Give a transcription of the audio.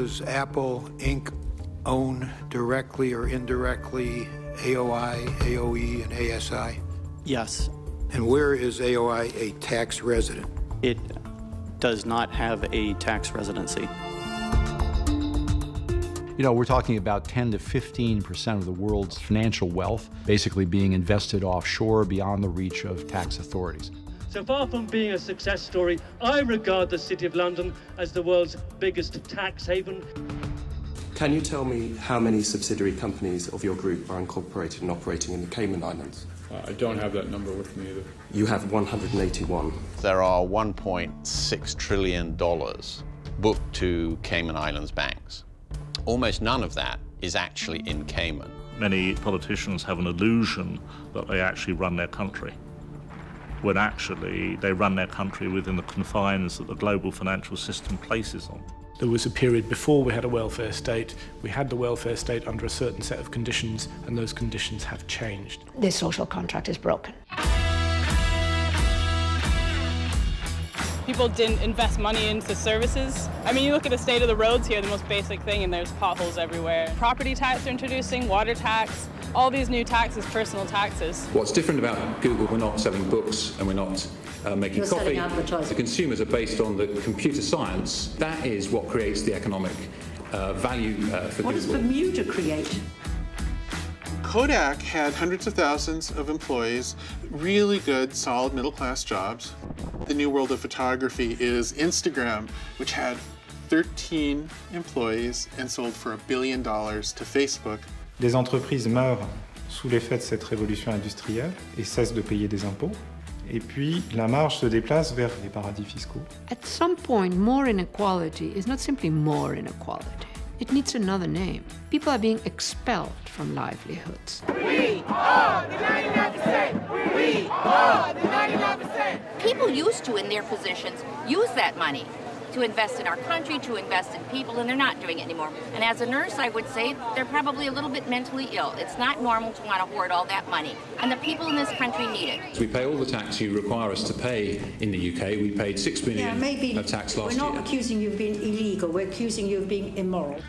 does Apple Inc. own directly or indirectly AOI, AOE, and ASI? Yes. And where is AOI a tax resident? It does not have a tax residency. You know, we're talking about 10 to 15% of the world's financial wealth basically being invested offshore beyond the reach of tax authorities. So far from being a success story, I regard the City of London as the world's biggest tax haven. Can you tell me how many subsidiary companies of your group are incorporated and operating in the Cayman Islands? I don't have that number with me either. You have 181. There are $1.6 trillion booked to Cayman Islands banks. Almost none of that is actually in Cayman. Many politicians have an illusion that they actually run their country, when actually they run their country within the confines that the global financial system places on. There was a period before we had a welfare state. We had the welfare state under a certain set of conditions, and those conditions have changed. This social contract is broken. People didn't invest money into services. I mean, you look at the state of the roads here, the most basic thing, and there's potholes everywhere. Property tax they're introducing, water tax, all these new taxes, personal taxes. What's different about Google, we're not selling books and we're not making coffee. The consumers are based on the computer science. That is what creates the economic value for Google. What does Bermuda create? Kodak had hundreds of thousands of employees, really good, solid middle-class jobs. The new world of photography is Instagram, which had 13 employees and sold for $1 billion to Facebook. Des entreprises meurent sous l'effet de cette révolution industrielle et cessent de payer des impôts. Et puis, la marge se déplace vers les paradis fiscaux. At some point, more inequality is not simply more inequality. It needs another name. People are being expelled from livelihoods. We are the 99%! We are the 99%! People used to, in their positions, use that money to invest in our country, to invest in people, and they're not doing it anymore. And as a nurse, I would say they're probably a little bit mentally ill. It's not normal to want to hoard all that money. And the people in this country need it. We pay all the tax you require us to pay in the UK. We paid £6 billion of tax last year. We're not accusing you of being illegal, we're accusing you of being immoral.